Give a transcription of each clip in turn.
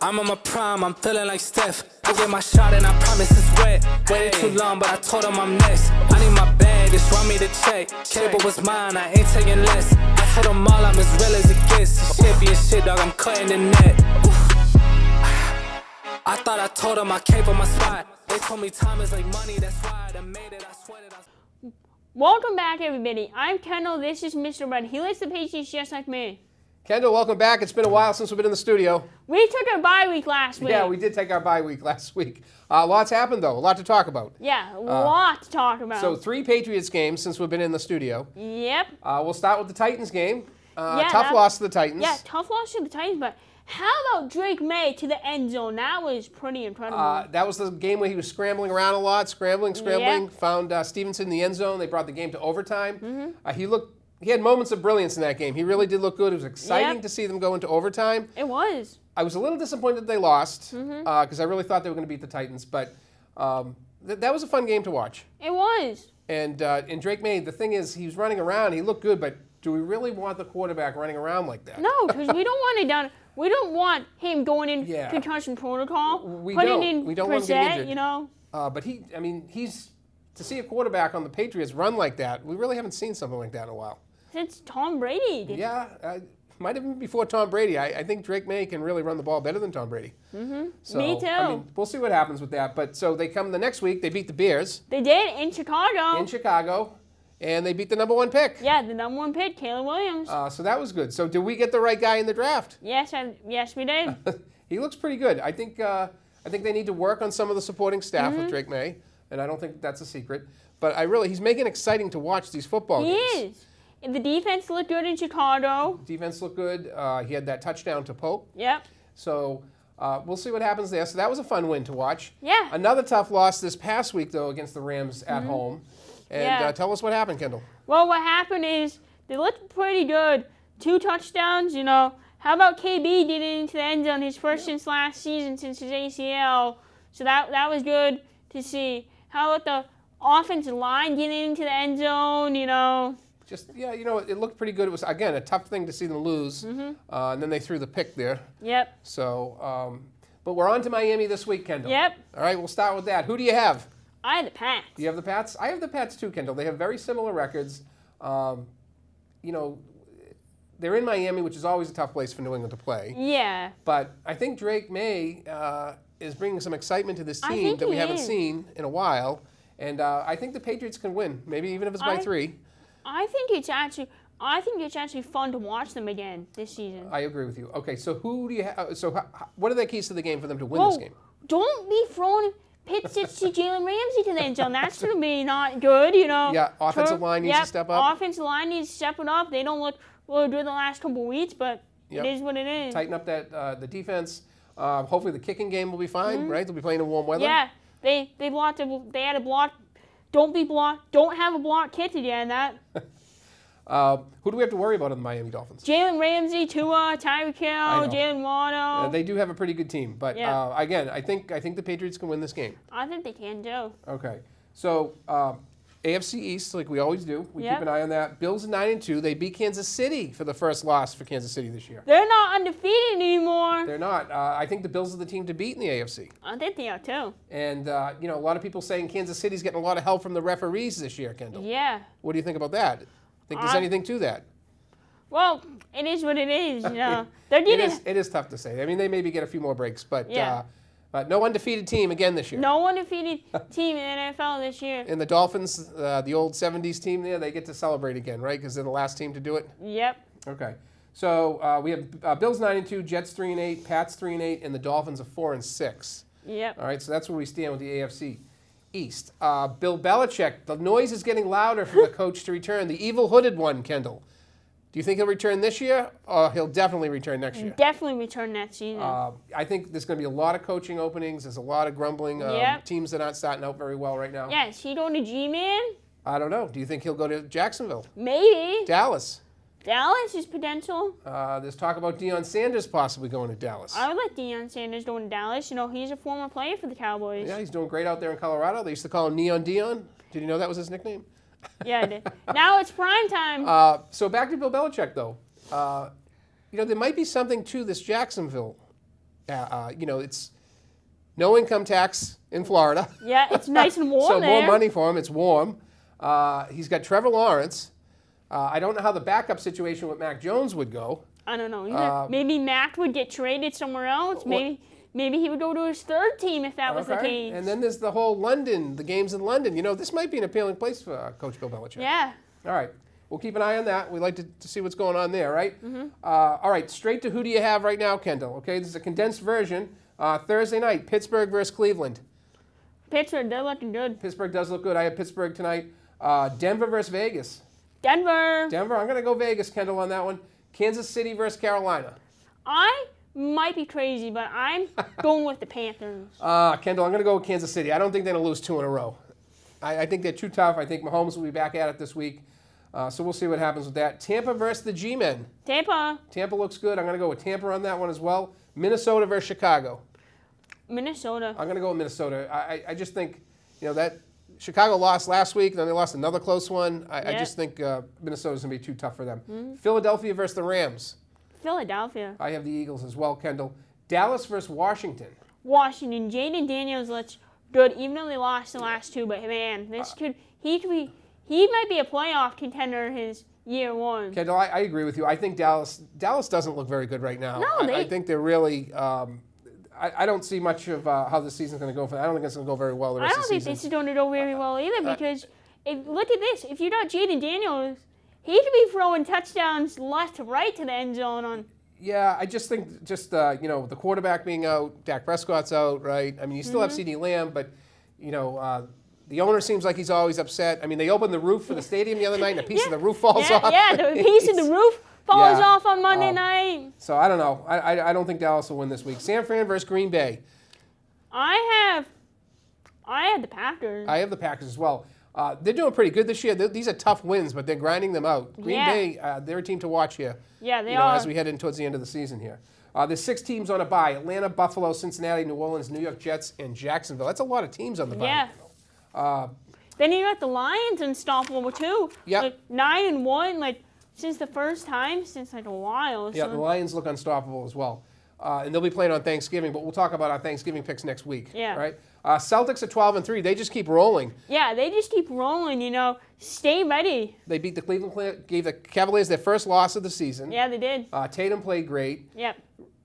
I'm on my prime, I'm feeling like Steph. I get my shot and I promise it's wet. Waited too long, but I told him I'm next. I need my bag, just run me the check. Cable was mine, I ain't taking less. I told them all I'm as real as it gets. Championship, dog, I'm cutting the net. I thought I told them I came for my spot. They told me time is like money, that's why I made it, I swear that I... Welcome back, everybody. I'm Kendall, this is Mr. Red. He likes the Patriots just like me. Kendall, welcome back. It's been a while since we've been in the studio. We took our bye week last week. Yeah, we did take our bye week last week. Lots happened, though. A lot to talk about. Yeah, a lot to talk about. So 3 Patriots games since we've been in the studio. Yep. We'll start with the Titans game. Yeah, tough loss to the Titans. Yeah, tough loss to the Titans, but how about Drake May to the end zone? That was pretty incredible. That was the game where he was scrambling around a lot, scrambling. Yep. Found Stevenson in the end zone. They brought the game to overtime. He had moments of brilliance in that game. He really did look good. It was exciting to see them go into overtime. It was. I was a little disappointed they lost because I really thought they were going to beat the Titans. But that was a fun game to watch. It was. And Drake May, the thing is, he was running around. He looked good, but do we really want the quarterback running around like that? No, because we don't want it down. We don't want him going in concussion protocol. We don't want him getting injured. You know. But he's to see a quarterback on the Patriots run like that. We really haven't seen something like that in a while. Since Tom Brady. Yeah, might have been before Tom Brady. I think Drake May can really run the ball better than Tom Brady. So, Me too. We'll see what happens with that. But so they come the next week. They beat the Bears. They did in Chicago. And they beat the number 1 pick. Yeah, the number 1 pick, Caleb Williams. So that was good. So did we get the right guy in the draft? Yes, we did. He looks pretty good. I think they need to work on some of the supporting staff with Drake May, and I don't think that's a secret. But he's making it exciting to watch these football games. He is. And the defense looked good in Chicago. Defense looked good. He had that touchdown to Pope. Yep. So we'll see what happens there. So that was a fun win to watch. Yeah. Another tough loss this past week, though, against the Rams at home. And tell us what happened, Kendall. Well, what happened is they looked pretty good. 2 touchdowns, you know. How about KB getting into the end zone, his first since last season, since his ACL. So that was good to see. How about the offensive line getting into the end zone, you know. It looked pretty good. It was, again, a tough thing to see them lose. And then they threw the pick there. Yep. So, but we're on to Miami this week, Kendall. Yep. All right, we'll start with that. Who do you have? I have the Pats. Do you have the Pats? I have the Pats too, Kendall. They have very similar records. They're in Miami, which is always a tough place for New England to play. Yeah. But I think Drake May is bringing some excitement to this team that we haven't seen in a while. And I think the Patriots can win, maybe even if it's by 3. I think it's actually fun to watch them again this season. I agree with you. Okay, so who do you have? So what are the keys to the game for them to win this game? Don't be throwing pitch to Jalen Ramsey to the end zone. That's going to be not good, you know. Yeah, offensive line needs to step up. Offensive line needs to step it up. They don't look really good the last couple of weeks, but it is what it is. Tighten up the defense. Hopefully the kicking game will be fine, right? They'll be playing in warm weather. Yeah, they had a block. Don't be blocked. Don't have a block kick again. That. Who do we have to worry about in the Miami Dolphins? Jalen Ramsey, Tua, Tyreek Hill, Jalen Waddle. They do have a pretty good team, but again, I think the Patriots can win this game. I think they can too. Okay, so AFC East, like we always do, we keep an eye on that. Bills are 9-2. They beat Kansas City for the first loss for Kansas City this year. They're not undefeated anymore. They're not. I think the Bills are the team to beat in the AFC. I think they are too. And a lot of people saying Kansas City's getting a lot of help from the referees this year, Kendall. Yeah. What do you think about that? Think there's anything to that? Well, it is what it is, you know. It is tough to say. I mean, they maybe get a few more breaks, but no undefeated team again this year. No undefeated team in the NFL this year. And the Dolphins, the old 70s team there, they get to celebrate again, right? Because they're the last team to do it? Yep. Okay. So we have Bills 9-2, Jets 3-8, Pats 3-8, and the Dolphins are 4-6. Yep. All right, so that's where we stand with the AFC East. Bill Belichick, the noise is getting louder for the coach to return. The evil hooded one, Kendall. Do you think he'll return this year, or he'll definitely return next year? Definitely return next season. I think there's going to be a lot of coaching openings. There's a lot of grumbling. Teams that aren't starting out very well right now. Yeah, is he going to G-Man? I don't know. Do you think he'll go to Jacksonville? Maybe. Dallas? Dallas is potential. There's talk about Deion Sanders possibly going to Dallas. I would let Deion Sanders go to Dallas. You know, he's a former player for the Cowboys. Yeah, he's doing great out there in Colorado. They used to call him Neon Deion. Did you know that was his nickname? Yeah, I did. Now it's prime time. So back to Bill Belichick, though. There might be something to this Jacksonville It's no income tax in Florida. Yeah, it's nice and warm so there. more money for him. It's warm. He's got Trevor Lawrence. I don't know how the backup situation with Mac Jones would go. I don't know either. Maybe Mac would get traded somewhere else. Maybe he would go to his third team if that was the case. And then there's the whole the games in London. This might be an appealing place for Coach Bill Belichick. Yeah. All right. We'll keep an eye on that. We'd like to see what's going on there, right? Mm-hmm. All right. Straight to who do you have right now, Kendall? Okay, this is a condensed version. Thursday night, Pittsburgh versus Cleveland. Pittsburgh, they're looking good. Pittsburgh does look good. I have Pittsburgh tonight. Denver versus Vegas. Denver. Denver. I'm going to go Vegas, Kendall, on that one. Kansas City versus Carolina. I might be crazy, but I'm going with the Panthers. Kendall, I'm going to go with Kansas City. I don't think they're going to lose 2 in a row. I think they're too tough. I think Mahomes will be back at it this week. So we'll see what happens with that. Tampa versus the G-Men. Tampa. Tampa looks good. I'm going to go with Tampa on that one as well. Minnesota versus Chicago. Minnesota. I'm going to go with Minnesota. I just think, that Chicago lost last week, then they lost another close one. I just think Minnesota's going to be too tough for them. Mm-hmm. Philadelphia versus the Rams. Philadelphia. I have the Eagles as well, Kendall. Dallas versus Washington. Washington. Jaden Daniels looks good, even though they lost the last 2. But man, he might be a playoff contender his year 1. Kendall, I agree with you. I think Dallas doesn't look very good right now. No, I think they're really. I don't see much of how this season's going to go for them. I don't think it's going to go very well the rest of the season. I don't think this is going to go very well either because look at this. If you're not Jaden Daniels, he could be throwing touchdowns left to right to the end zone. Yeah, I just think the quarterback being out, Dak Prescott's out, right? I mean, you still have CeeDee Lamb, but the owner seems like he's always upset. I mean, they opened the roof for the stadium the other night, and a piece of the roof falls off. Yeah, the piece of the roof falls off on Monday night. So I don't know. I don't think Dallas will win this week. San Fran versus Green Bay. I have the Packers. I have the Packers as well. They're doing pretty good this year. These are tough wins, but they're grinding them out. Green Bay, they're a team to watch here. Yeah, they are. As we head in towards the end of the season here. There's 6 teams on a bye: Atlanta, Buffalo, Cincinnati, New Orleans, New York Jets, and Jacksonville. That's a lot of teams on the bye. Yeah. Then you got the Lions unstoppable too. Yep. Like 9-1, since the first time since a while. Yeah, the Lions look unstoppable as well. And they'll be playing on Thanksgiving, but we'll talk about our Thanksgiving picks next week. Yeah. Right? Celtics at 12-3. They just keep rolling. Yeah, they just keep rolling, Stay ready. They beat gave the Cavaliers their first loss of the season. Yeah, they did. Tatum played great. Yep.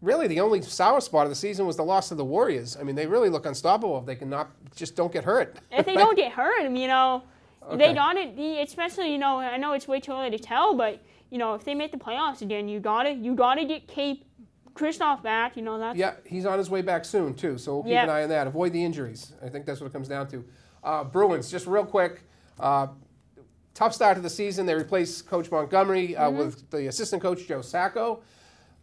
Really, the only sour spot of the season was the loss to the Warriors. I mean, they really look unstoppable if they just don't get hurt. If they don't get hurt, they got it. Especially, I know it's way too early to tell, but if they make the playoffs again, you gotta get Kristoff back. That's. Yeah, he's on his way back soon too. So we'll keep an eye on that. Avoid the injuries. I think that's what it comes down to. Bruins, just real quick. Tough start to the season. They replaced Coach Montgomery with the assistant coach Joe Sacco.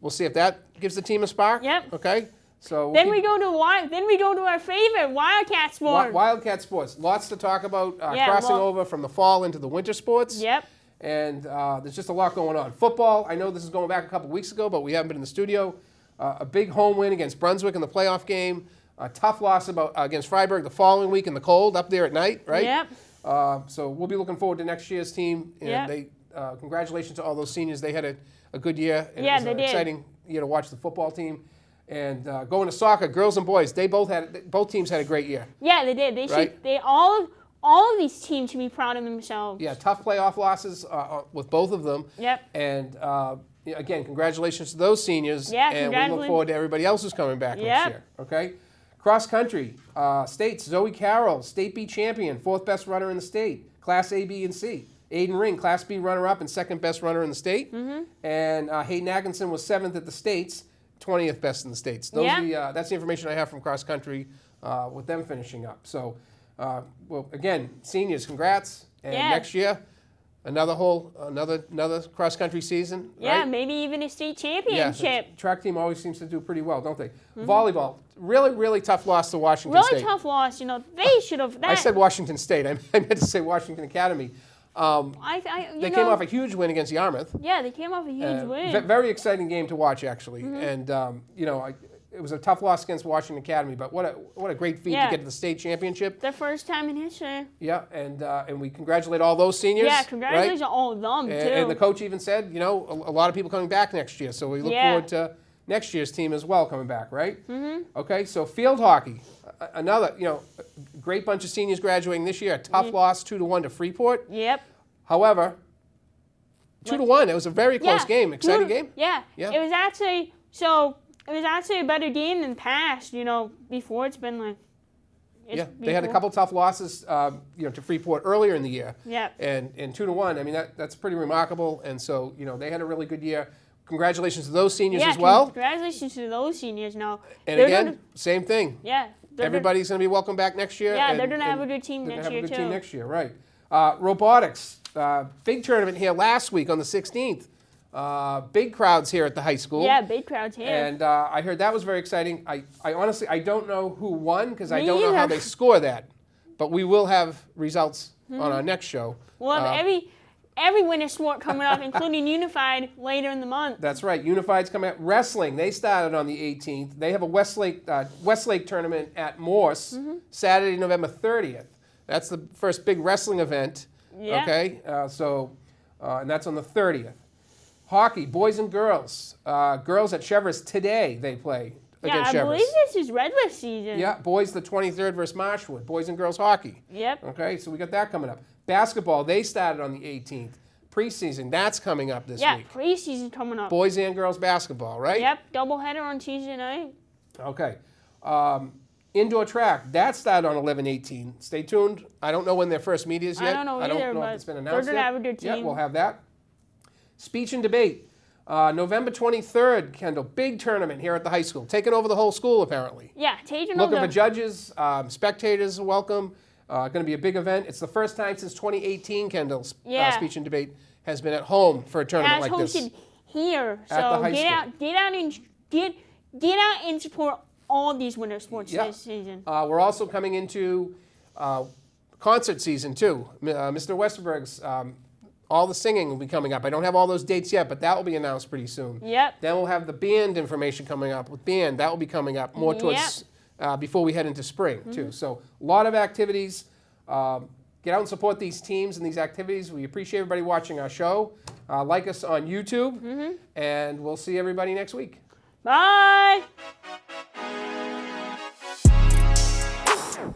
We'll see if that gives the team a spark. Yep. Okay. So we go to our favorite Wildcat sports. Wildcat sports. Lots to talk about. Crossing over from the fall into the winter sports. Yep. And there's just a lot going on. Football. I know this is going back a couple weeks ago, but we haven't been in the studio. A big home win against Brunswick in the playoff game. A tough loss against Freiburg the following week in the cold up there at night. Right. Yep. So we'll be looking forward to next year's team. And congratulations to all those seniors. They had a good year. And it was an exciting year to watch the football team. And going to soccer, girls and boys, both teams had a great year. Yeah, they did. All of these teams should be proud of themselves. Yeah, tough playoff losses with both of them. Yep. And again, congratulations to those seniors. Yeah, and we look forward to everybody else who's coming back next year. Okay. Cross country, states, Zoe Carroll, state B champion, 4th best runner in the state, Class A, B, and C. Aiden Ring, Class B runner-up and 2nd best runner in the state. Mm-hmm. And Hayden Atkinson was 7th at the states, 20th best in the states. That's the information I have from cross country with them finishing up. So, again, seniors, congrats. And next year, another cross country season. Yeah, right? Maybe even a state championship. Yeah, the track team always seems to do pretty well, don't they? Mm-hmm. Volleyball, really, really tough loss to Washington State. Really tough loss. They should have. I said Washington State. I meant to say Washington Academy. They came off a huge win against Yarmouth. Yeah, they came off a huge win. Very exciting game to watch, actually. Mm-hmm. And it was a tough loss against Washington Academy, but what a great feat to get to the state championship. Their first time in history. Yeah, and we congratulate all those seniors. Yeah, congratulations on all of them too. And the coach even said, a lot of people coming back next year, so we look forward to next year's team as well coming back, right? Mm-hmm. Okay, so field hockey, another, great bunch of seniors graduating this year. A tough loss, 2-1 to Freeport. Yep. However, 2-1. It was a very close game. Exciting game. Yeah. It was actually a better game than past. Before it's been like. They had a couple tough losses, to Freeport earlier in the year. Yeah. And 2-1. I mean, that's pretty remarkable. And so, they had a really good year. Congratulations to those seniors as well. Congratulations to those seniors. Now. And again, same thing. Yeah. Everybody's going to be welcome back next year. Yeah, they're going to have a good team next year, too. Team next year, right. Robotics, big tournament here last week on the 16th. Big crowds here at the high school. Yeah, big crowds here. And I heard that was very exciting. I honestly, I don't know who won because I don't know how they score that. But we will have results on our next show. We'll have every winter sport coming up, including Unified, later in the month. That's right. Unified's coming up. Wrestling, they started on the 18th. They have a Westlake tournament at Morse, Saturday, November 30th. That's the first big wrestling event. Yeah. Okay, and that's on the 30th. Hockey, boys and girls. Girls at Cheverus today, they play against Cheverus. Yeah, I believe this is Redless season. Yeah, boys the 23rd versus Marshwood. Boys and girls hockey. Yep. Okay, so we got that coming up. Basketball, they started on the 18th. Preseason, that's coming up this week. Yeah, preseason coming up. Boys and girls basketball, right? Yep, doubleheader on Tuesday night. Okay. Indoor track, that started on 11/18. Stay tuned. I don't know when their first meet is yet. I don't know either, if but it's been announced they're going to have a good team. Yeah, we'll have that. Speech and debate. November 23rd, Kendall, big tournament here at the high school. Taking over the whole school, apparently. Yeah, taking over. Looking for judges, spectators are welcome. Going to be a big event. It's the first time since 2018, Kendall, speech and debate has been at home for a tournament like this. Hosted here. At the high school. Get out and support all these winter sports this season. We're also coming into concert season, too. Mr. Westerberg's all the singing will be coming up. I don't have all those dates yet, but that will be announced pretty soon. Yep. Then we'll have the band information coming up with band. That will be coming up more towards before we head into spring, too. So a lot of activities. Get out and support these teams and these activities. We appreciate everybody watching our show. Like us on YouTube, and we'll see everybody next week. Bye.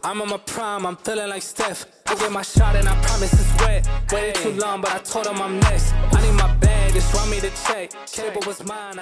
I'm on my prime, I'm feeling like Steph. I get my shot and I promise it's wet. Waited too long, but I told him I'm next. I need my bag, just want me to check. Cable was mine.